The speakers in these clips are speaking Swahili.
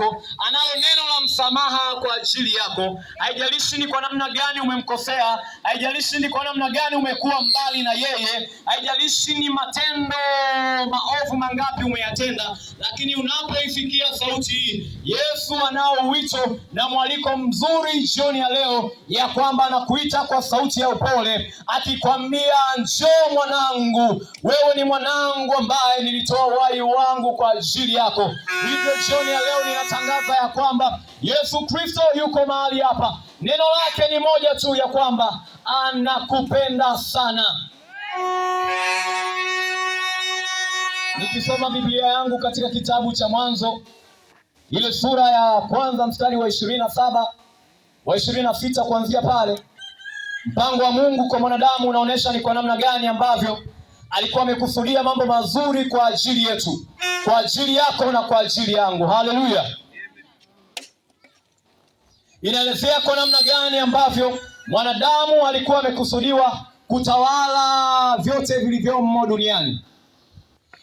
yako, analo neno la msamaha kwa ajili yako. Haijalishi ni kwa namna gani umemkosea, haijalishi ni kwa namna gani umekuwa mbali na yeye, haijalishi ni matendo maovu mangapi umeyatenda, lakini unapoifikia sauti hii, Yesu anao wito na mwaliko mzuri jioni ya leo, ya kwamba anakuita kwa sauti ya upole, akikwambia njoo mwanangu, wewe ni mwanangu ambaye nilitoa uhai wangu kwa ajili yako. Hivyo jioni ya leo ninatangaza ya kwamba Yesu Kristo yuko mahali hapa. Neno lake ni moja tu, ya kwamba anakupenda sana. Nikisoma Biblia yangu katika kitabu cha Mwanzo, ile sura ya kwanza mstari wa 27 wa 26 kuanzia pale, mpango wa Mungu kwa mwanadamu unaonesha ni kwa namna gani ambavyo alikuwa amekusudia mambo mazuri kwa ajili yetu, kwa ajili yako na kwa ajili yangu. Haleluya! Inaelezea kwa namna gani ambavyo mwanadamu alikuwa amekusudiwa kutawala vyote vilivyomo duniani.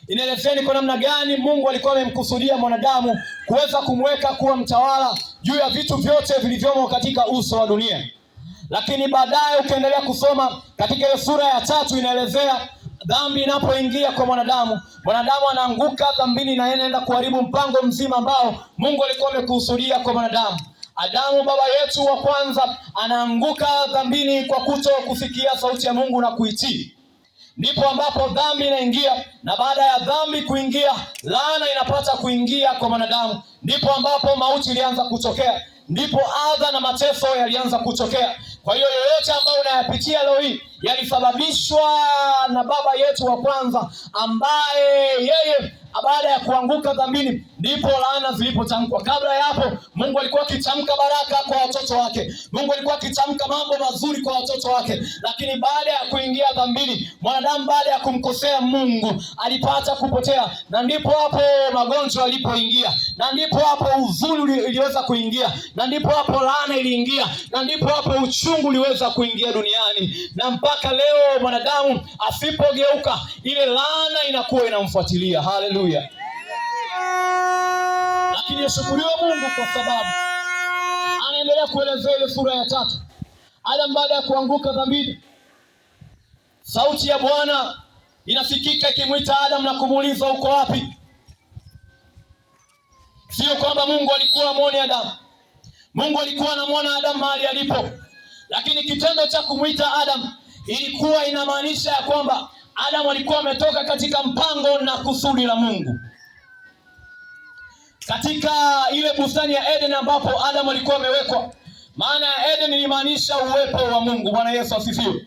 Inaelezea ni kwa namna gani Mungu alikuwa amemkusudia mwanadamu kuweza kumweka kuwa mtawala juu ya vitu vyote vilivyomo katika uso wa dunia. Lakini baadaye ukiendelea kusoma katika ile sura ya 3, inaelezea dhambi inapoingia kwa mwanadamu, mwanadamu anaanguka dhambini na anaenda kuharibu mpango mzima ambao Mungu alikuwa amekusudia kwa mwanadamu. Adamu baba yetu wa kwanza anaanguka dhambini kwa kuto kusikia sauti ya Mungu na kuitii. Ndipo ambapo dhambi inaingia, na baada ya dhambi kuingia, laana inapata kuingia kwa mwanadamu. Ndipo ambapo mauti ilianza kutokea, ndipo adha na mateso yalianza kutokea. Kwa hiyo yoyote ambayo unayapitia leo hii yalisababishwa na baba yetu wa kwanza, ambaye yeye baada ya kuanguka dhambini ndipo laana zilipotamkwa. Kabla ya hapo Mungu alikuwa akitamka baraka kwa watoto wake, Mungu alikuwa akitamka mambo mazuri kwa watoto wake. Lakini baada ya kuingia dhambini, mwanadamu baada ya kumkosea Mungu alipata kupotea, na ndipo hapo magonjwa yalipoingia, na ndipo hapo huzuni iliweza kuingia, na ndipo hapo laana iliingia, na ndipo hapo uchungu uliweza kuingia duniani. Na mpaka leo mwanadamu asipogeuka, ile laana inakuwa inamfuatilia. Haleluya! Lakini ashukuriwe Mungu kwa sababu anaendelea kuelezea ile sura ya 3. Adam baada ya kuanguka dhambini, sauti ya Bwana inasikika ikimwita Adam na kumuuliza uko wapi? Sio kwamba Mungu alikuwa amuone Adam. Mungu alikuwa anamuona Adam mahali alipo, lakini kitendo cha kumwita Adam ilikuwa inamaanisha ya kwamba Adam alikuwa ametoka katika mpango na kusudi la Mungu. Katika ile bustani ya Eden ambapo Adam alikuwa amewekwa, maana ya Eden ilimaanisha uwepo wa Mungu. Bwana Yesu asifiwe.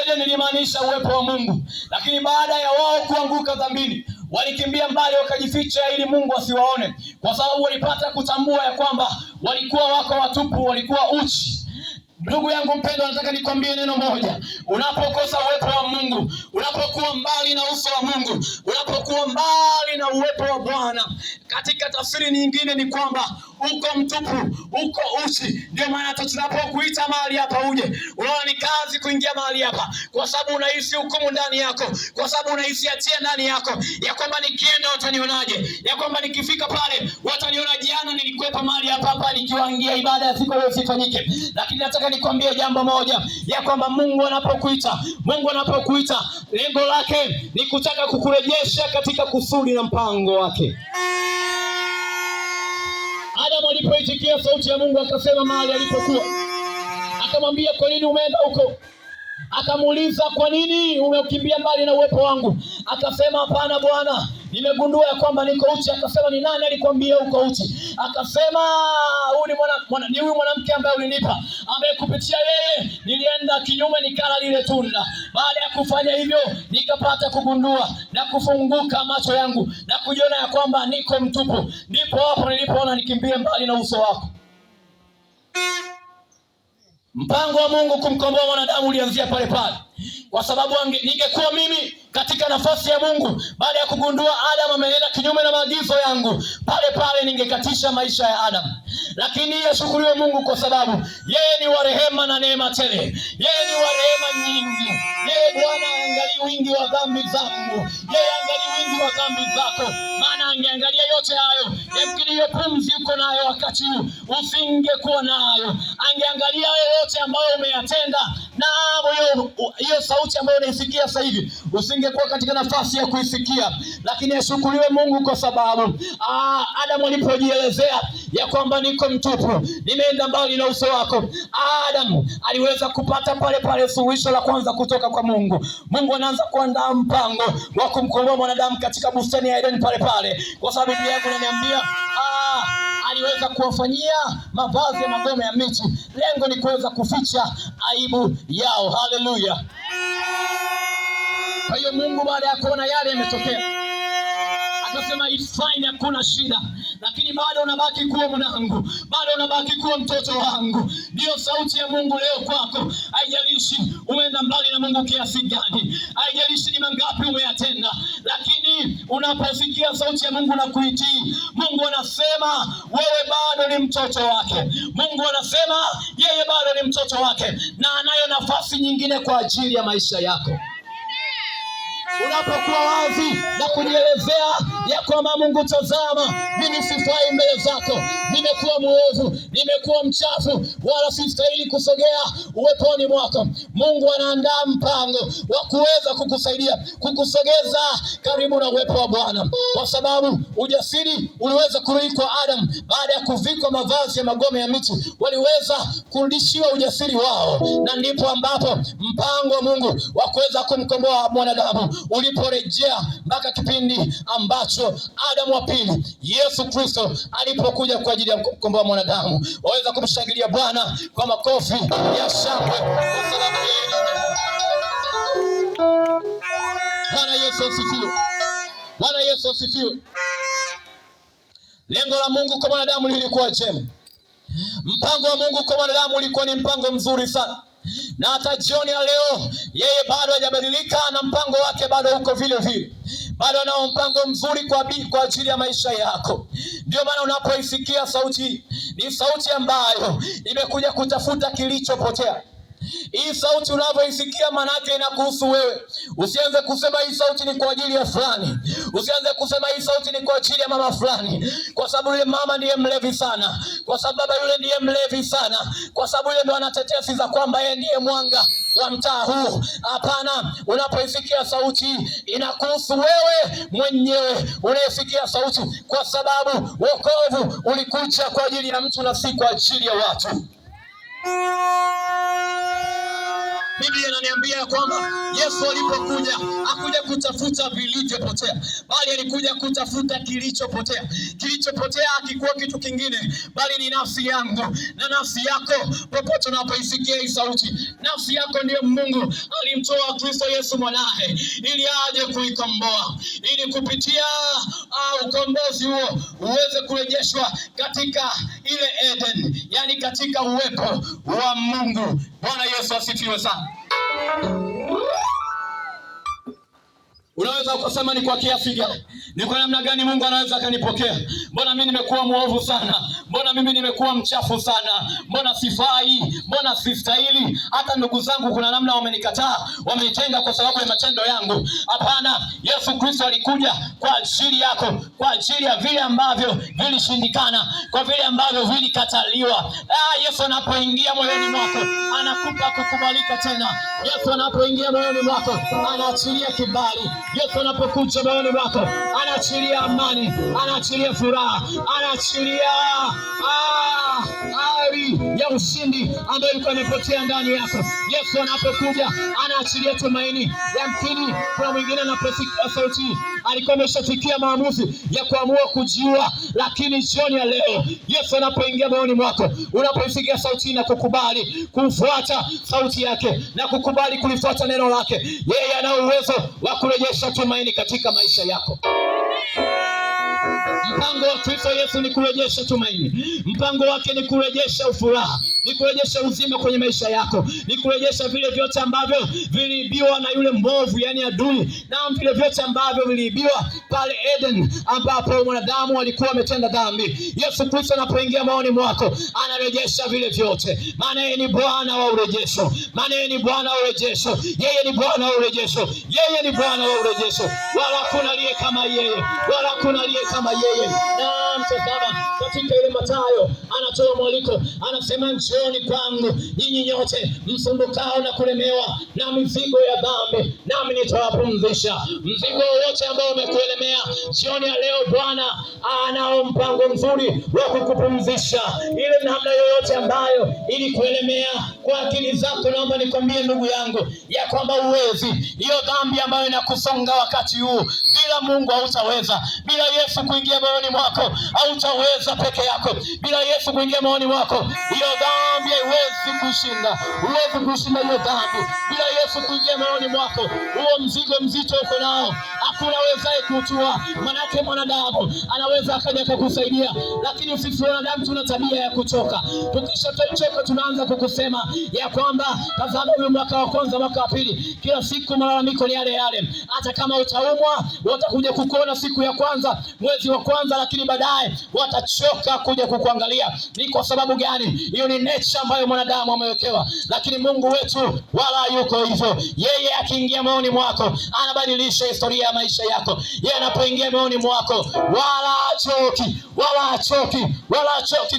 Eden ilimaanisha uwepo wa Mungu. Lakini baada ya wao kuanguka dhambini, walikimbia mbali wakajificha ili Mungu asiwaone, kwa sababu walipata kutambua ya kwamba walikuwa wako watupu, walikuwa uchi. Ndugu yangu mpendwa, nataka nikwambie neno moja. Unapokosa uwepo wa Mungu, unapokuwa mbali na uso wa Mungu, unapokuwa mbali na uwepo wa Bwana, katika tafsiri nyingine ni kwamba uko mtupu, uko uchi. Ndio maana tunapokuita mahali hapa uje, unaona ni kazi kuingia mahali hapa, kwa sababu unahisi hukumu ndani yako, kwa sababu unahisi hatia ndani yako, ya kwamba nikienda watanionaje, ya kwamba nikifika pale wataniona jana nilikwepa mahali hapa nikiwaingia ibada ya siku leo sifanyike. Lakini nataka nikwambie jambo moja, ya kwamba Mungu anapokuita, lengo lake ni kutaka kukurejesha katika kusudi na mpango wake. Adam alipoitikia sauti ya Mungu akasema mahali alipokuwa, akamwambia kwa nini umeenda huko? Akamuuliza kwa nini umekimbia mbali na uwepo wangu? Akasema hapana Bwana, nimegundua ya kwamba niko uchi. Akasema ni nani alikwambia uko uchi? Akasema huyu mwanamke ambaye ulinipa, ambaye kupitia yeye nilienda kinyume nikala lile tunda. Baada ya kufanya hivyo nikapata kugundua na kufunguka macho yangu na kujiona ya kwamba niko mtupu. Ndipo hapo nilipoona nikimbie mbali na uso wako. Mpango wa Mungu kumkomboa mwanadamu ulianzia pale pale, kwa sababu ningekuwa mimi katika nafasi ya Mungu, baada ya kugundua Adam ameenda kinyume na maagizo yangu, pale ningekatisha maisha ya Adam. Lakini ashukuriwe Mungu kwa sababu yeye ni wa rehema na neema tele. Yeye ni wa rehema nyingi. Yeye Bwana angalia wingi wa dhambi zangu. Yeye angalia wingi wa dhambi zako. Maana angeangalia yote hayo, yamkini hiyo pumzi uko nayo wakati huu usingekuwa nayo. Angeangalia yote ambayo umeyatenda, na hiyo sauti ambayo unaisikia sasa hivi usingekuwa katika nafasi ya kuisikia. Lakini ashukuriwe Mungu kwa sababu Adam alipojielezea ya kwamba niko mtupu, nimeenda mbali na uso wako, Adam aliweza kupata pale suluhisho la kwanza kutoka kwa Mungu. Mungu anaanza kuandaa mpango wa kumkomboa mwanadamu katika bustani ya Eden pale, kwa sababu Biblia yangu inaniambia aliweza kuwafanyia mavazi ya magome ya miti. Lengo ni kuweza kuficha aibu yao. Haleluya. Kwa hiyo Mungu baada ya kuona yale yametokea, akasema it's fine, hakuna shida, lakini bado unabaki kuwa mwanangu, bado unabaki kuwa mtoto wangu. Ndio sauti ya Mungu leo kwako. Haijalishi umeenda mbali na Mungu kiasi gani, haijalishi ni mangapi umeyatenda, lakini unaposikia sauti ya Mungu na kuitii, Mungu anasema wewe bado ni mtoto wake. Mungu anasema yeye bado ni mtoto wake, na anayo nafasi nyingine kwa ajili ya maisha yako. Unapokuwa wazi na kujielezea ya kwamba Mungu, tazama, mimi sifai mbele zako, nimekuwa mwovu, nimekuwa mchafu, wala sistahili kusogea uweponi mwako. Mungu anaandaa mpango wa kuweza kukusaidia, kukusogeza karibu na uwepo wa Bwana, kwa sababu ujasiri uliweza kurudi kwa Adam baada ya kuvikwa mavazi ya magome ya miti. Waliweza kurudishiwa ujasiri wao, na ndipo ambapo mpango wa Mungu wa kuweza kumkomboa mwanadamu uliporejea mpaka kipindi ambacho Adamu wa pili, Yesu Kristo, alipokuja kwa ajili ya kukomboa mwanadamu. Waweza kumshangilia Bwana kwa makofi ya shangwe kwa sababu Bwana Yesu asifiwe. Bwana Yesu asifiwe. Lengo la Mungu kwa mwanadamu lilikuwa jema. Mpango wa Mungu kwa mwanadamu ulikuwa ni mpango mzuri sana. Na hata jioni ya leo yeye bado hajabadilika, na mpango wake bado uko vile vile. Bado anao mpango mzuri kwa ajili ya maisha yako. Ndio maana unapoisikia sauti, ni sauti ambayo imekuja kutafuta kilichopotea. Hii sauti unavyoisikia manake inakuhusu wewe. Usianze kusema hii sauti ni kwa ajili ya fulani. Usianze kusema hii sauti ni kwa ajili ya mama fulani, kwa sababu yule mama ndiye mlevi sana, kwa sababu baba yule ndiye mlevi sana, kwa sababu yule ndo anatetea siza kwamba yeye ndiye mwanga wa mtaa huu. Hapana, unapoisikia sauti inakuhusu wewe mwenyewe. Unaisikia sauti kwa sababu wokovu ulikuja kwa ajili ya mtu na si kwa ajili ya watu. Biblia inaniambia kwamba Yesu alipokuja hakuja kutafuta vilivyopotea, bali alikuja kutafuta kilichopotea. Kilichopotea hakikuwa kitu kingine, bali ni nafsi yangu na nafsi yako. Popote unapoisikia hii sauti, nafsi yako ndiyo Mungu alimtoa Kristo Yesu mwanae ili aje kuikomboa, ili kupitia ukombozi huo uweze kurejeshwa katika ile Eden, yani katika uwepo wa Mungu. Bwana Yesu asifiwe sana. Unaweza kusema ni kwa kiasi gani, ni kwa namna gani Mungu anaweza akanipokea? Mbona mimi nimekuwa muovu sana? Mbona mimi nimekuwa mchafu sana? Mbona sifai? Mbona sistahili? Hata ndugu zangu kuna namna wamenikataa, wamenitenga kwa sababu ya matendo yangu. Hapana, Yesu Kristo alikuja kwa ajili yako, kwa ajili ya vile ambavyo vilishindikana, kwa vile ambavyo vilikataliwa. Yesu anapoingia moyoni mwako anakupa kukubalika tena. Yesu anapoingia moyoni mwako anaachilia kibali. Yesu anapokuja moyoni mwako anaachilia amani, anaachilia furaha, anaachilia hali ya ushindi ambayo ilikuwa imepotea ndani yako. Yesu anapokuja anaachilia tumaini. Yamkini kuna mwingine anaposikia sauti alikuwa ameshafikia maamuzi ya kuamua kujiua, lakini jioni ya leo Yesu anapoingia moyoni mwako, unapoisikia sauti na kukubali kufuata sauti yake na kukubali kulifuata neno lake, yeye ana uwezo wa kurejesha tumaini katika maisha yako. Mpango wa Kristo Yesu ni kurejesha tumaini. Mpango wake ni kurejesha furaha, ni kurejesha uzima kwenye maisha yako, ni kurejesha vile vyote ambavyo viliibiwa na yule mbovu, yani adui, na vile vyote ambavyo viliibiwa pale Eden ambapo mwanadamu alikuwa ametenda dhambi. Yesu Kristo anapoingia maoni mwako anarejesha vile vyote, maana yeye ni Bwana wa urejesho, maana yeye ni Bwana wa urejesho, yeye ni Bwana wa urejesho, yeye ni Bwana wa urejesho. Wala hakuna aliye kama yeye, wala hakuna aliye kama yeye. Na mtazama katika ile Mathayo anatoa mwaliko, anasema njooni kwangu nyinyi nyote msumbukao na kulemewa na mizigo ya dhambi, nami nitawapumzisha. Mzigo wote ambao umekuelemea jioni ya leo, Bwana anao mpango mzuri wa kukupumzisha. Ile namna yoyote ambayo ilikuelemea kwa akili zako, naomba nikwambie ndugu yangu ya kwamba uwezi. Hiyo dhambi ambayo inakusonga wakati huu, bila Mungu hautaweza. Bila Yesu kuingia moyoni mwako hautaweza peke yako. Bila Yesu kuingia moyoni mwako, hiyo dhambi haiwezi kushinda. Huwezi kushinda hiyo dhambi bila Yesu kuingia moyoni mwako. Huo mzigo mzito uko nao, hakuna wezaye kutua. Manake mwanadamu anaweza akaja kukusaidia, lakini sisi wanadamu tuna tabia ya kuchoka. Tukishachoka tunaanza kukusema ya kwamba tazama huyu mwaka wa kwanza, mwaka wa pili, kila siku malalamiko ni yale yale. Hata kama utaumwa, watakuja kukuona siku ya kwanza, mwezi wa kwanza, lakini baadaye watachoka kuja kukuangalia. Ni kwa sababu gani? Hiyo ni nature ambayo mwanadamu amewekewa, lakini Mungu wetu wala yuko hivyo. Yeye akiingia moyoni mwako anabadilisha historia ya maisha yako. Yeye anapoingia moyoni mwako wala hachoki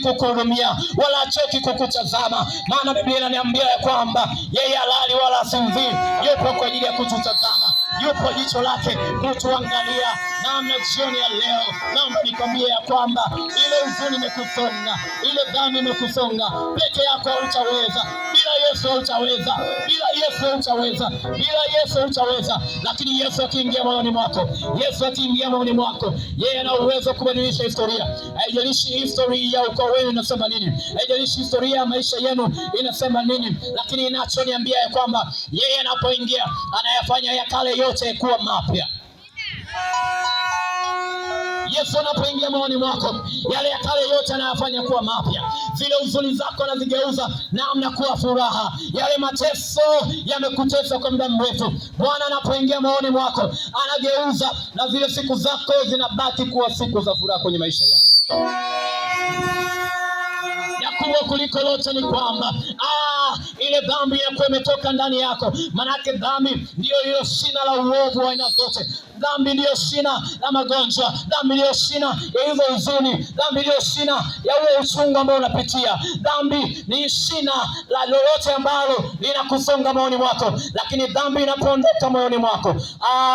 kukuhurumia, wala hachoki kukutazama. Maana Biblia inaniambia ya kwamba yeye halali wala hasinzii, yupo kwa ajili ya kututazama, yupo jicho lake kutuangalia. Na jioni ya leo naomba nikwambie ya kwamba ile huzuni imekusonga, ile dhambi imekusonga, peke yako hautaweza. Bila Yesu hautaweza, bila Yesu hautaweza, bila Yesu hautaweza. Lakini Yesu akiingia moyoni mwako, Yesu akiingia moyoni mwako, yeye ana uwezo kubadilisha historia. Haijalishi historia ya ukoo wenu inasema nini, haijalishi historia ya maisha yenu inasema nini, lakini inachoniambia ya kwamba yeye anapoingia anayafanya ya kale yote kuwa mapya. Yesu anapoingia moyoni mwako, yale ya kale yote anayafanya kuwa mapya. Zile huzuni zako anazigeuza na mnakuwa furaha. Yale mateso yamekutesa kwa muda mrefu, Bwana anapoingia moyoni mwako anageuza, na zile siku zako zinabaki kuwa siku za furaha kwenye maisha yako. Kubwa kuliko lote ni kwamba ile dhambi inakuwa imetoka ndani yako. Manake dhambi ndio ile shina la uovu wa aina zote. Dhambi ndio shina la magonjwa, dhambi ndio shina ya hizo huzuni, dhambi ndio shina ya ule uchungu ambao unapitia. Dhambi ni shina la lolote ambalo linakusonga moyoni mwako. Lakini dhambi inapoondoka moyoni mwako,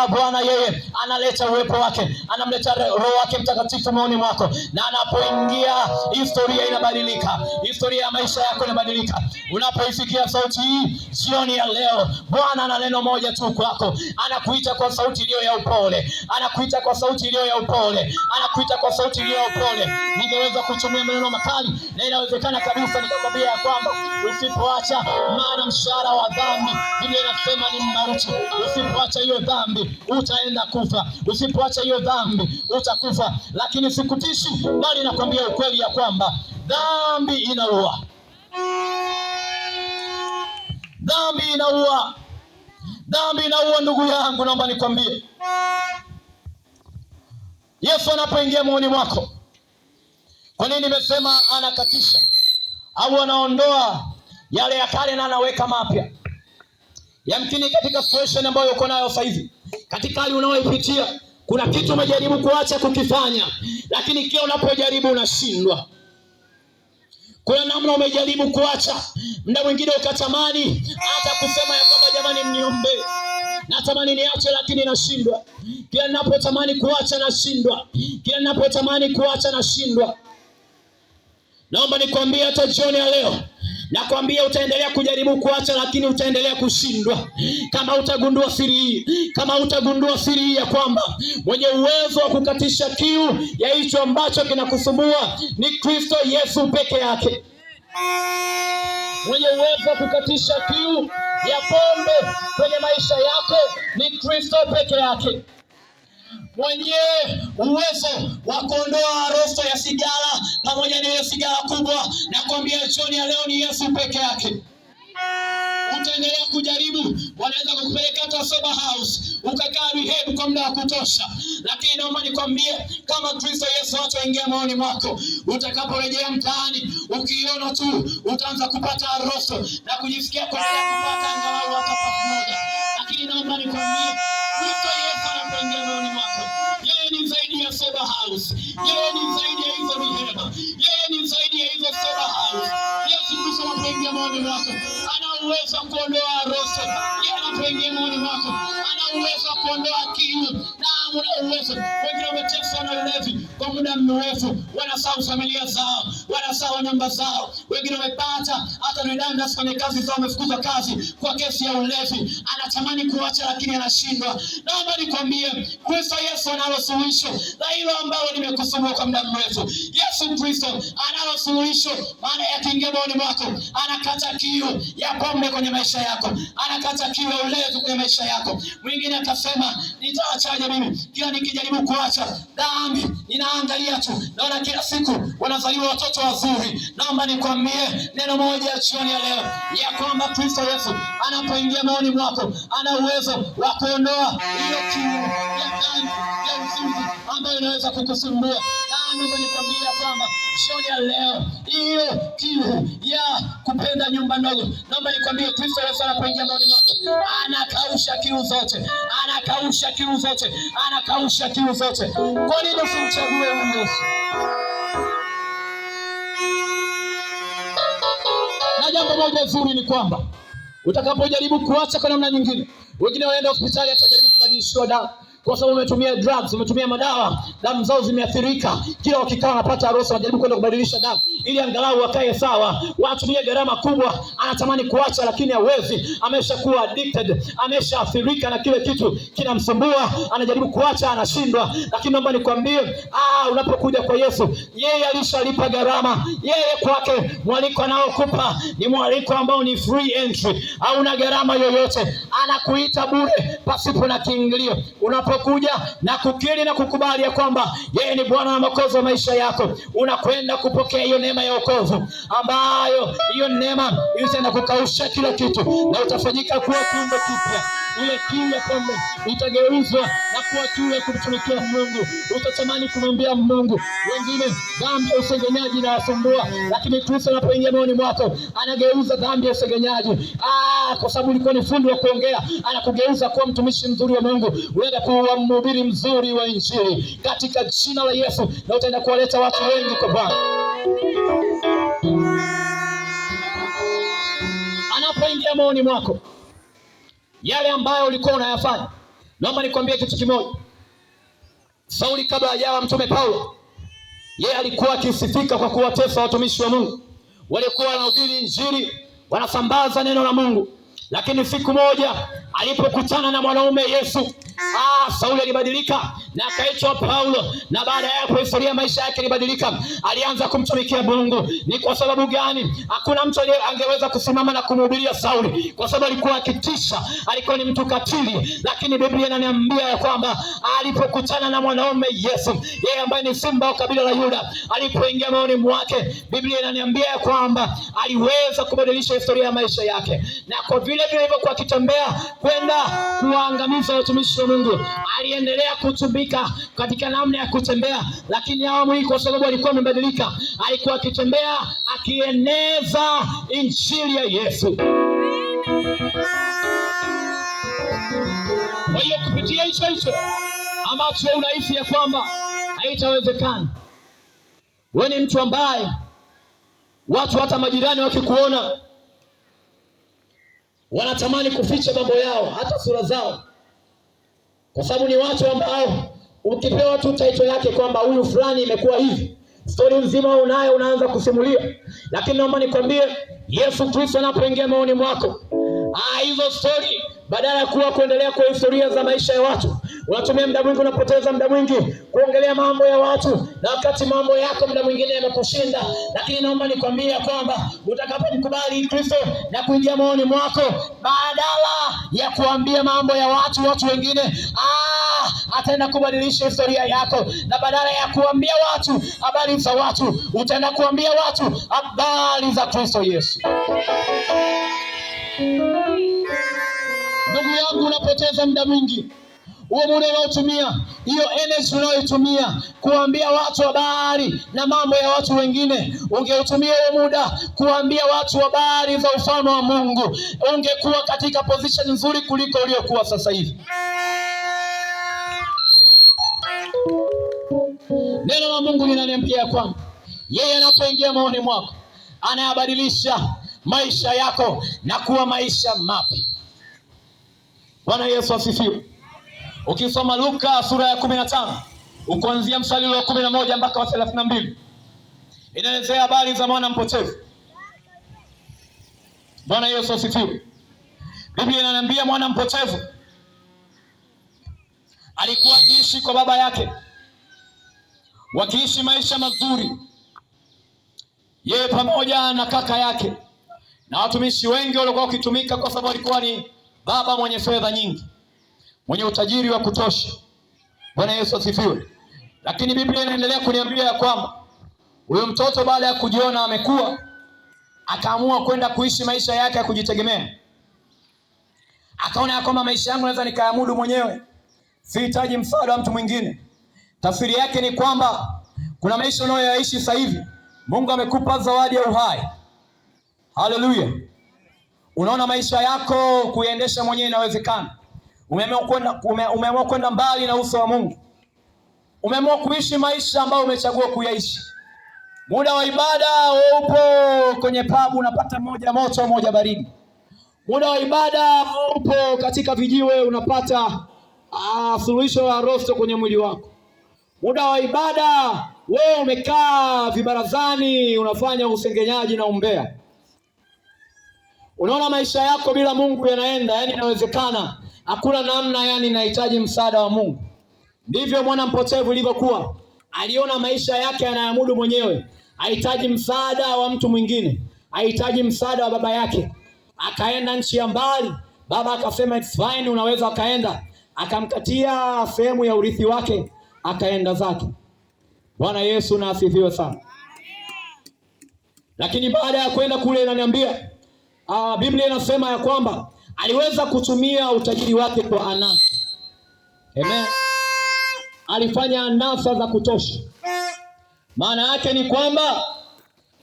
Bwana yeye analeta uwepo wake, anamleta Roho wake Mtakatifu moyoni mwako, na anapoingia historia inabadilika. Historia ya maisha yako inabadilika. Unapoisikia sauti hii jioni ya leo, Bwana ana neno moja tu kwako. Anakuita kwa sauti iliyo ya upole, anakuita kwa sauti iliyo ya upole, anakuita kwa sauti iliyo ya upole. Ningeweza kutumia maneno makali, na inawezekana kabisa nikakwambia ya kwamba usipoacha, maana mshahara wa dhambi, Biblia inasema ni mauti. Usipoacha hiyo dhambi utaenda kufa, usipoacha hiyo dhambi utakufa. Lakini sikutishi, bali nakwambia ukweli ya kwamba dhambi inaua. Dhambi inaua. Dhambi inaua ndugu yangu, naomba nikwambie. Yesu anapoingia moyoni mwako, kwa nini nimesema anakatisha au anaondoa yale ya kale na anaweka mapya? Yamkini katika situation ambayo uko nayo sasa hivi, katika hali unayoipitia, kuna kitu umejaribu kuacha kukifanya, lakini kila unapojaribu unashindwa. Kuna namna umejaribu kuacha, muda mwingine ukatamani hata kusema ya kwamba jamani mniombe, natamani niache lakini nashindwa. Kila ninapotamani kuacha nashindwa, kila ninapotamani kuacha nashindwa. Naomba nikwambie hata jioni ya leo, nakwambia utaendelea kujaribu kuacha, lakini utaendelea kushindwa. Kama utagundua siri hii, kama utagundua siri hii ya kwamba mwenye uwezo wa kukatisha kiu ya hicho ambacho kinakusumbua ni Kristo Yesu peke yake. Mwenye uwezo wa kukatisha kiu ya pombe kwenye maisha yako ni Kristo peke yake. mwenye uwezo wa kuondoa rosto ya sigara pamoja na ile sigara kubwa, na kuambia jioni ya leo ni Yesu peke yake. Utaendelea kujaribu, wanaweza kukupeleka hata sober house, ukakaa rehab kwa muda wa kutosha, lakini naomba nikwambie kama Kristo Yesu watu waingia moyoni mwako, utakaporejea mtaani, ukiona tu utaanza kupata rosto na kujisikia kwa kupata angalau hata pafu moja. Lakini naomba nikwambie Kristo Yesu anapoingia moyoni mwako, yeye ni zaidi ya sober house, yeye ni zaidi ya hizo rehab, yeye ni zaidi ya hizo sober house. Yesu Kristo anapoingia moyoni mwako, ana uwezo wa kuondoa rosto. Yeye anapoingia moyoni mwako, ana uwezo wa kuondoa kiu. Na ana uwezo. Wengine wameteswa na ulevi kwa muda mrefu, wanasahau familia zao, wanasahau nyumba zao. Wengine wamepata hata redanda kwenye kazi zao, wamefukuzwa kazi kwa kesi ya ulevi. Anatamani kuacha lakini anashindwa. Naomba nikwambie Kristo Yesu analo suluhisho la hilo ambalo limekusumbua kwa muda mrefu. Yesu Kristo analo suluhisho, maana yakiingia moyoni mwako, anakata kiu ya pombe kwenye maisha yako, anakata kiu ya ulevi kwenye maisha yako. Mwingine akasema nitaachaje mimi? Kila nikijaribu kuacha dhambi ninaangalia tu, naona kila siku wanazaliwa watoto wazuri. Naomba nikwambie neno moja jioni ya leo, ya kwamba Kristo Yesu anapoingia moyoni mwako, ana uwezo wa kuondoa hiyo kiu ya dhambi ya uzinzi ambayo inaweza kukusumbua. Naomba nikwambie kwamba jioni ya leo hiyo kiu ya kupenda nyumba ndogo, naomba nikwambie Kristo Yesu anapoingia moyoni mwako, anakausha kiu zote, anakausha kiu zote, anakausha kiu zote. Kwa nini usimchague huyu Yesu? Na jambo moja zuri ni kwamba utakapojaribu kuacha kwa namna nyingine, wengine waenda hospitali atajaribu kubadilishiwa damu kwa sababu umetumia drugs, umetumia madawa, damu zao zimeathirika. Kila wakikaa wanapata harusi, wanajaribu kwenda kubadilisha damu ili angalau wakae sawa. Watumie gharama kubwa, anatamani kuacha lakini hawezi, ameshakuwa addicted, ameshaathirika na kile kitu kinamsumbua, anajaribu kuacha anashindwa. Lakini naomba nikwambie, unapokuja kwa Yesu, yeye alishalipa gharama. Yeye kwake mwaliko anaokupa ni mwaliko ambao ni free entry, hauna gharama yoyote. Anakuita bure pasipo na kiingilio. Unapokuja na kukiri na kukubali ya kwamba yeye ni Bwana na Mwokozi wa maisha yako, unakwenda kupokea hiyo neema ya wokovu, ambayo hiyo neema itaenda kukausha kila kitu na utafanyika kuwa kiumbe kipya. Ile kiu ya pombe itageuzwa na kuwa kiu ya kumtumikia Mungu. Utatamani kumwambia Mungu. Wengine dhambi ya usengenyaji inawasumbua, lakini Kristo anapoingia moyoni mwako, anageuza dhambi ya usengenyaji. Kwa sababu ulikuwa ni fundi wa kuongea, anakugeuza kuwa mtumishi mzuri wa Mungu. Unaenda kuwa mhubiri mzuri wa Injili katika jina la Yesu, na utaenda kuwaleta watu wengi kwa Bwana. Anapoingia moyoni mwako, yale ambayo ulikuwa unayafanya, naomba nikwambie kitu kimoja. Sauli kabla hajawa mtume Paulo, yeye alikuwa akisifika kwa kuwatesa watumishi wa Mungu walikuwa wanahubiri Injili, wanasambaza neno la Mungu. Lakini siku moja alipokutana na mwanaume Yesu, Sauli alibadilika na akaitwa Paulo, na baada ya hapo historia maisha yake ilibadilika. Alianza kumtumikia Mungu. Ni kwa sababu gani? Hakuna mtu angeweza kusimama na kumhubiria Sauli, kwa sababu alikuwa akitisha, alikuwa ni mtu katili. Lakini Biblia inaniambia ya kwamba alipokutana na mwanaume Yesu, yeye ambaye ni simba wa kabila la Yuda, alipoingia moyoni mwake, Biblia inaniambia ya kwamba aliweza kubadilisha historia ya maisha yake. Na kwa vile alivyokuwa akitembea kwenda kuangamiza watumishi wa Mungu, aliendelea kutumika katika namna ya kutembea. Lakini awamu hii, kwa sababu alikuwa amebadilika, alikuwa akitembea akieneza Injili ya Yesu. Kwa hiyo kupitia hicho ambacho unahisi ya kwamba haitawezekana, wewe ni mtu ambaye watu hata majirani wakikuona wanatamani kuficha mambo yao, hata sura zao, kwa sababu ni watu ambao ukipewa tu title yake kwamba huyu fulani imekuwa hivi, story nzima unayo, unaanza kusimulia. Lakini naomba nikwambie, Yesu Kristo anapoingia moyoni mwako, hizo story badala ya kuendelea kwa historia za maisha ya watu, unatumia muda mwingi, unapoteza muda mwingi kuongelea mambo ya watu, na wakati mambo yako muda mwingine yanakushinda. Lakini naomba nikwambie kwamba utakapomkubali Kristo na kuingia moyoni mwako, badala ya kuambia mambo ya watu wengine, ataenda kubadilisha historia yako, na badala ya kuambia watu habari za watu, utaenda kuambia watu habari za Kristo Yesu. Ndugu yangu, unapoteza muda mwingi. Huo muda unaotumia, hiyo energy unayotumia kuambia watu habari na mambo ya watu wengine, ungeutumia huo muda kuambia watu habari za ufalme wa Mungu, ungekuwa katika position nzuri kuliko uliokuwa sasa hivi. Neno la Mungu linaniambia kwamba yeye anapoingia maoni mwako anayabadilisha maisha yako na kuwa maisha mapya. Bwana Yesu asifiwe. Ukisoma Luka sura ya 15 kuanzia mstari wa 11 mpaka wa 32, inaelezea habari za mwana mpotevu. Bwana Yesu asifiwe. Biblia inaniambia mwana mpotevu alikuwa akiishi kwa baba yake, wakiishi maisha mazuri, yeye pamoja na kaka yake na watumishi wengi walikuwa wakitumika, kwa sababu alikuwa ni baba mwenye fedha nyingi, mwenye utajiri wa kutosha. Bwana Yesu asifiwe. Lakini Biblia inaendelea kuniambia ya kwamba huyo mtoto baada ya kujiona amekuwa, akaamua kwenda kuishi maisha yake ya kujitegemea. Akaona ya kwamba maisha yangu naweza nikayamudu mwenyewe, sihitaji msaada wa mtu mwingine. Tafsiri yake ni kwamba kuna maisha unayoyaishi sasa hivi, Mungu amekupa zawadi ya uhai. Haleluya. Unaona maisha yako kuendesha mwenyewe inawezekana. Umeamua kwenda mbali na uso wa Mungu. Umeamua kuishi maisha ambayo umechagua kuyaishi. Muda wa ibada upo kwenye pub, unapata moja moto moja baridi. Muda wa ibada upo katika vijiwe, unapata suluhisho la rosto kwenye mwili wako. Muda wa ibada wewe umekaa vibarazani, unafanya usengenyaji na umbea. Unaona maisha yako bila Mungu yanaenda, yani inawezekana, hakuna namna, yani inahitaji msaada wa Mungu. Ndivyo mwana mpotevu ilivyokuwa. Aliona maisha yake anayamudu mwenyewe, hahitaji msaada wa mtu mwingine, hahitaji msaada wa baba yake. Akaenda nchi ya mbali, baba akasema it's fine, unaweza akaenda. Akamkatia sehemu ya urithi wake, akaenda zake. Bwana Yesu na asifiwe sana. Lakini baada ya kwenda kule, inaniambia Biblia inasema ya kwamba aliweza kutumia utajiri wake kwa anasa. Amen. Alifanya anasa za kutosha. Maana yake ni kwamba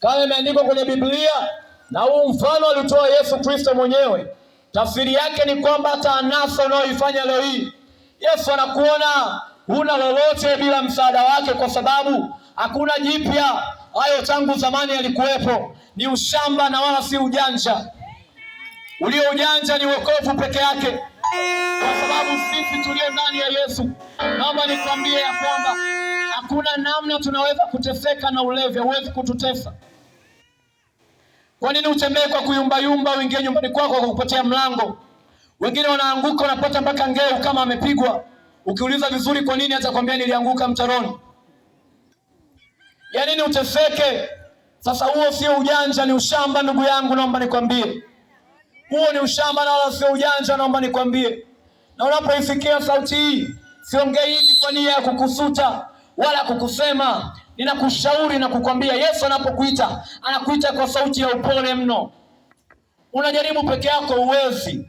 kama imeandikwa kwenye Biblia, na huu mfano alitoa Yesu Kristo mwenyewe, tafsiri yake ni kwamba hata anasa unayoifanya leo hii, Yesu anakuona huna lolote bila msaada wake, kwa sababu hakuna jipya. Hayo tangu zamani yalikuwepo. Ni ushamba na wala si ujanja. Ulio ujanja ni wokovu peke yake, kwa sababu sisi tulio ndani ya Yesu. Naomba nikwambie ya kwamba hakuna namna tunaweza kuteseka na ulevi. Huwezi kututesa. Kwa nini utembee kwa kuyumbayumba, uingie nyumbani kwako kwa kupotea mlango? Wengine wanaanguka, wanapata mpaka ngeu kama amepigwa. Ukiuliza vizuri kwa nini, atakwambia nilianguka mtaroni. Ya nini uteseke? Sasa huo sio ujanja, ni ushamba ndugu yangu, naomba nikwambie. Huo ni ushamba na wala sio ujanja, naomba nikwambie. Na unapoisikia sauti hii, siongei hivi kwa nia ya kukusuta wala kukusema. Ninakushauri na kukwambia, Yesu anapokuita, anakuita kwa sauti ya upole mno. Unajaribu peke yako, uwezi.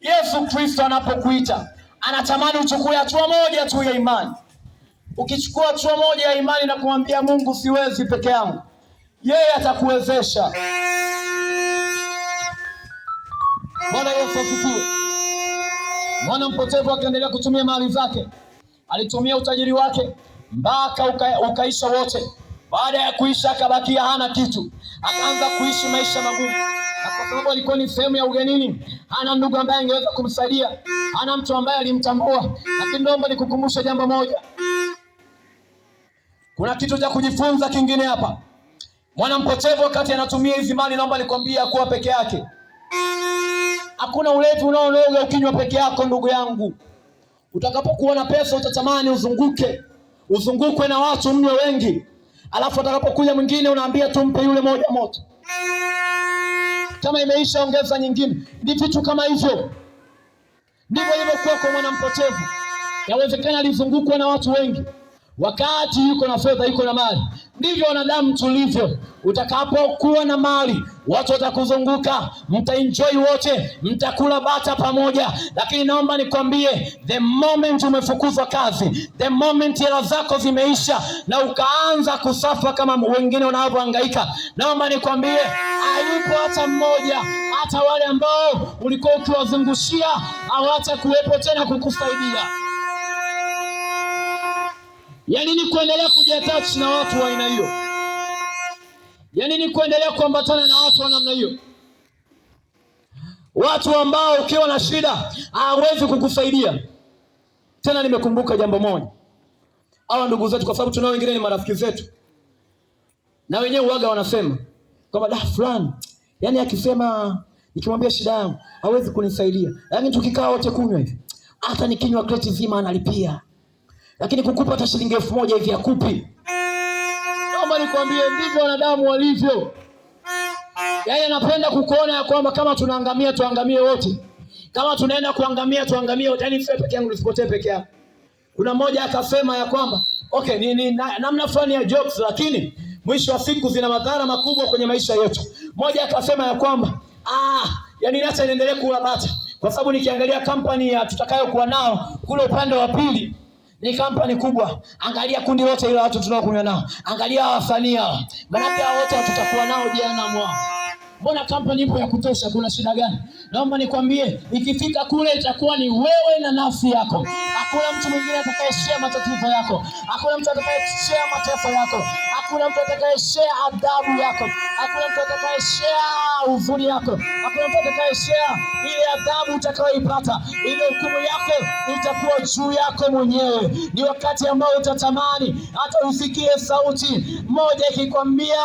Yesu Kristo anapokuita, anatamani uchukue hatua moja tu ya imani. Ukichukua hatua moja ya imani na kumwambia Mungu, siwezi peke yangu, yeye atakuwezesha. Bwana Yesu asifiwe. Mwana mpotevu akaendelea kutumia mali zake. Alitumia utajiri wake mpaka ukaisha wote. Baada ya kuisha, akabakia hana kitu. Akaanza kuishi maisha magumu. Na kwa sababu alikuwa ni sehemu ya ugenini, hana ndugu ambaye angeweza kumsaidia, hana mtu ambaye alimtambua. Lakini naomba nikukumbushe jambo moja. Kuna kitu cha kujifunza kingine hapa. Mwana mpotevu wakati anatumia hizi mali, naomba nikwambie, kuwa peke yake. Hakuna ulevi unaonoga ukinywa peke yako ndugu yangu. Utakapokuwa na pesa utatamani uzungukwe na watu, mnywe wengi. Alafu atakapokuja mwingine unaambia tumpe yule moja moto. Kama imeisha ongeza nyingine. Ni vitu kama hivyo. Ndivyo ilivyokuwa kwa mwana mpotevu. Yawezekana alizungukwa na watu wengi. Wakati yuko na fedha, yuko na mali. Ndivyo wanadamu tulivyo. Utakapokuwa na mali, watu watakuzunguka, mtaenjoy wote, mtakula bata pamoja. Lakini naomba nikwambie, the moment umefukuzwa kazi, the moment hela zako zimeisha na ukaanza kusafa kama wengine wanavyohangaika, naomba nikwambie, hayupo hata mmoja. Hata wale ambao ulikuwa ukiwazungushia hawatakuwepo tena kukusaidia. Yani ni kuendelea kujiattach na watu wa aina hiyo. Yani ni kuendelea kuambatana na watu wa namna hiyo. Watu ambao ukiwa na shida hawezi kukusaidia. Tena nimekumbuka jambo moja. Hawa ndugu zetu, kwa sababu tunao wengine ni marafiki zetu, na wenyewe uwaga wanasema kwamba fulani, yani akisema nikimwambia shida yangu hawezi kunisaidia. Lakini tukikaa wote kunywa hivi, hata nikinywa kreti zima analipia. Lakini kukupa hata shilingi 1000 hivi hakupi. Naomba nikwambie, ndivyo wanadamu walivyo. Yeye anapenda kukuona ya kwamba kama tunaangamia tuangamie wote. Kama tunaenda kuangamia tuangamie wote. Yani sio peke yangu, nisipotee peke yangu. Kuna mmoja akasema ya kwamba okay, ni namna fulani ya jokes, lakini mwisho wa siku zina madhara makubwa kwenye maisha yetu. Mmoja akasema ya kwamba yani acha niendelee kula bata, kwa sababu nikiangalia kampani ya tutakayokuwa nao kule upande wa pili ni kampani kubwa. Angalia kundi lote ile watu tunaokunywa nao. Angalia wasanii hao. Maana hao wote tutakuwa nao jana mwao. Mbona kampani ipo ya kutosha, kuna shida gani? Naomba nikwambie, ikifika kule itakuwa ni wewe na nafsi yako. Hakuna mtu mwingine atakayeshare matatizo yako. Hakuna mtu atakayeshare mateso yako. Hakuna mtu atakayeshare adhabu yako. Hakuna mtu atakayeshare huzuni yako. Hakuna mtu atakayeshare ile adhabu utakayoipata. Ile hukumu yako itakuwa juu yako mwenyewe. Ni wakati ambao utatamani hata usikie sauti moja ikikwambia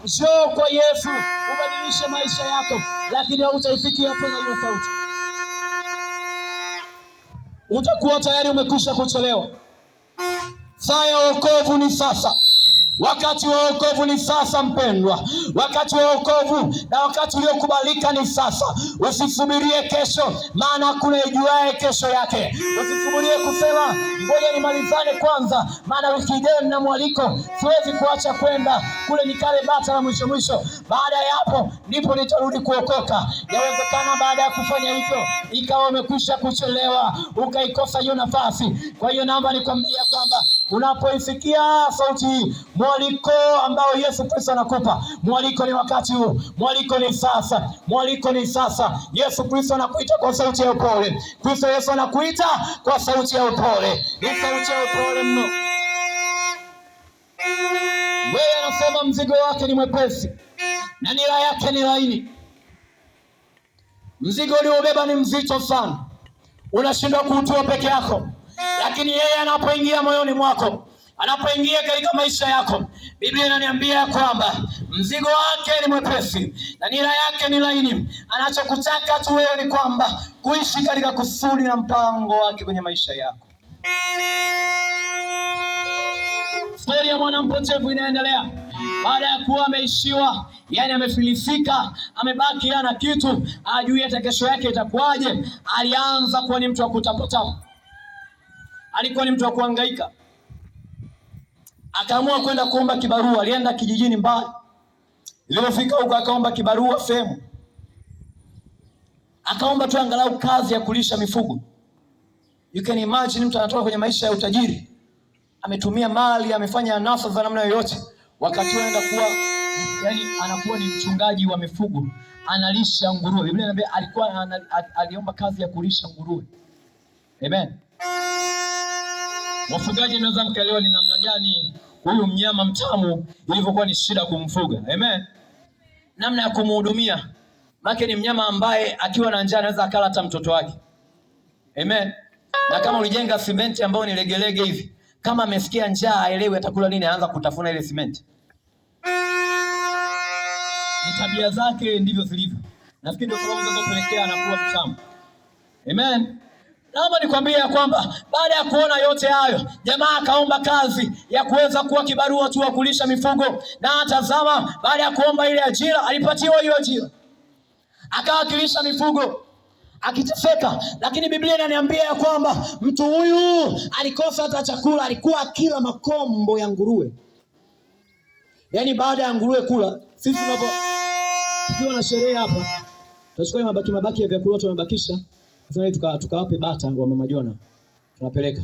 njoo kwa Yesu ubadilishe maisha yako, lakini hautaifikia tena hiyo sauti. Utakuwa tayari umekwisha kuchelewa. Saa ya wokovu ni sasa. Wakati wa wokovu ni sasa mpendwa. Wakati wa wokovu na wakati uliokubalika ni sasa. Usisubirie kesho, maana hakuna ijuaye kesho yake. Usisubirie kusema ngoja nimalizane kwanza, maana wiki ijayo nina mwaliko, siwezi kuacha kwenda kule nikale bata la mwisho. Baada ya hapo ndipo nitarudi kuokoka. Yawezekana baada ya kufanya hivyo ikawa umekwisha kuchelewa, ukaikosa hiyo nafasi. Kwa hiyo naomba nikwambie kwamba unapoisikia sauti hii, mwaliko ambao Yesu Kristo anakupa, mwaliko ni wakati huu, mwaliko ni sasa, mwaliko ni sasa. Yesu Kristo anakuita kwa sauti ya upole. Kristo Yesu anakuita kwa sauti ya upole. Ni sauti ya upole mno. Wewe anasema mzigo wake ni mwepesi na nira yake ni laini. Mzigo uliobeba ni mzito sana, unashindwa kuutua peke yako. Lakini yeye anapoingia moyoni mwako, anapoingia katika maisha yako, Biblia inaniambia kwamba mzigo wake ni mwepesi na nira yake ni laini. Anachokutaka tu wewe ni kwamba kuishi katika kusudi na mpango wake kwenye maisha yako. Stori ya mwana mpotevu inaendelea. Baada ya kuwa ameishiwa, yani amefilisika, amebaki hana kitu, hajui hata kesho yake itakuwaje, alianza kuwa ni mtu wa kutapotapa. Alikuwa ni mtu wa kuhangaika. Akaamua kwenda kuomba kibarua. Alienda kijijini mbali. Ilipofika huko akaomba kibarua sehemu. Akaomba tu angalau kazi ya kulisha mifugo. You can imagine mtu anatoka kwenye maisha ya utajiri, ametumia mali, amefanya anasa za namna yoyote, wakati anaenda kuwa yani anakuwa ni mchungaji wa mifugo, analisha nguruwe. Biblia inaniambia alikuwa aliomba kazi ya kulisha nguruwe. Amen. Wafugaji mnaweza mkaelewa ni namna gani huyu mnyama mtamu ilivyokuwa ni shida kumfuga. Amen. Namna ya kumhudumia. Maana ni mnyama ambaye akiwa na njaa anaweza akala hata mtoto wake. Amen. Na kama ulijenga simenti ambayo ni legelege hivi, kama amesikia njaa aelewe atakula nini, anaanza kutafuna ile simenti. Ni tabia zake ndivyo zilivyo. Nafikiri ndio sababu zinazopelekea anakuwa mtamu. Amen. Naomba nikwambie ya kwamba baada ya kuona yote hayo, jamaa akaomba kazi ya kuweza kuwa kibarua tu wa kulisha mifugo. Na tazama, baada ya kuomba ile ajira, alipatiwa hiyo ajira. Akawa akilisha mifugo. akiteseka, lakini Biblia inaniambia ya kwamba mtu huyu alikosa hata chakula, alikuwa akila makombo ya nguruwe. Yaani baada ya nguruwe kula, sisi tukiwa na sherehe hapa, tunachukua mabaki ya vyakula tumebakisha, tukawape bata wa Mama Jona. Tunapeleka.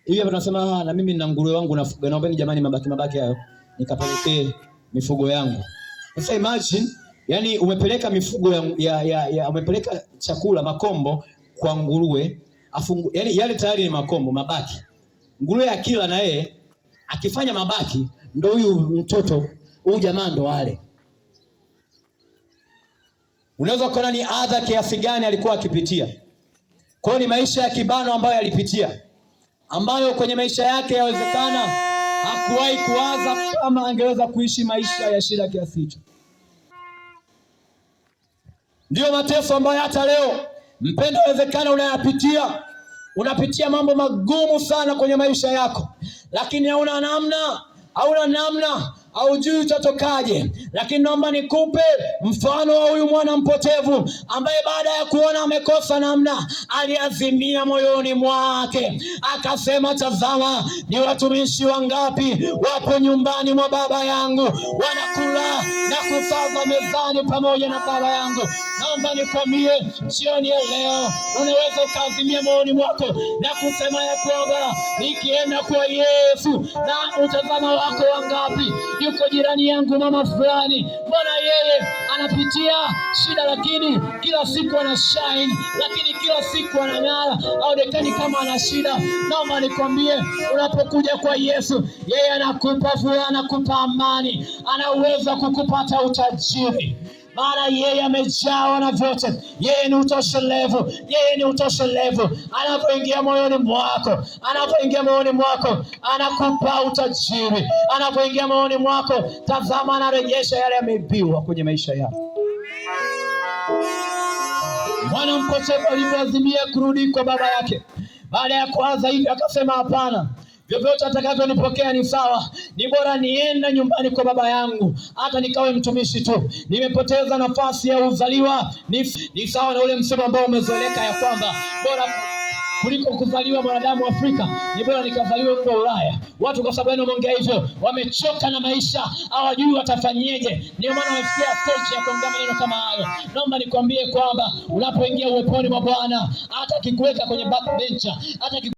Hivi hapa tunasema na mimi nina nguruwe wangu nafuga, naombeni jamani mabaki hayo nikapelekee mifugo yangu. Sasa imagine, yani umepeleka mifugo umepeleka chakula makombo kwa nguruwe, yani yale tayari ni makombo mabaki. Nguruwe akila na yeye akifanya mabaki, ndio huyu mtoto huyu jamaa ndo wale. Unaweza kuona ni adha kiasi gani alikuwa akipitia. Kwa ni maisha ya kibano ambayo alipitia, ambayo kwenye maisha yake yawezekana hakuwahi kuwaza kama angeweza kuishi maisha ya shida kiasi hicho. Ndio mateso ambayo hata leo mpendo yawezekana unapitia mambo magumu sana kwenye maisha yako, lakini hauna namna, haujui utatokaje. Lakini naomba nikupe mfano wa huyu mwana mpotevu ambaye baada ya kuona amekosa namna, aliazimia moyoni mwake akasema, tazama ni watumishi wangapi wapo nyumbani mwa baba yangu, wanakula na kusaza mezani pamoja na baba yangu. Naomba nikwambie jioni ya leo, unaweza ukaazimia moyoni mwako na kusema ya kwamba nikienda kwa Yesu na utazama wako wangapi, yuko jirani yangu mama fulani, mbona yeye anapitia shida lakini kila siku ana shine, lakini kila siku anang'ara, haonekani kama ana shida. Naomba nikwambie, unapokuja kwa Yesu, yeye anakupa furaha, anakupa amani, ana uwezo kupata utajiri. Maana yeye amejawa na vyote. Yeye ni utoshelevu. Anapoingia moyoni mwako, anakupa utajiri. Anapoingia moyoni mwako, tazama anarejesha yale yameibiwa kwenye maisha yako. Mwana mpotevu alipoazimia kurudi kwa baba yake, baada ya kuanza hivi akasema, hapana, vyovyote atakavyonipokea ni sawa, ni bora nienda nyumbani kwa baba yangu, hata nikawe mtumishi tu. Nimepoteza nafasi ya uzaliwa, ni sawa na ule msemo ambao umezoeleka ya kwamba bora kuliko kuzaliwa mwanadamu Afrika, ni bora nikazaliwa huko Ulaya. Watu kwa sababu wanaongea hivyo, wamechoka na maisha, hawajui watafanyeje. Ndio maana wamefikia stage ya kuongea maneno kama hayo. Naomba nikwambie kwamba unapoingia uweponi mwa Bwana, hata akikuweka kwenye backbencher, hata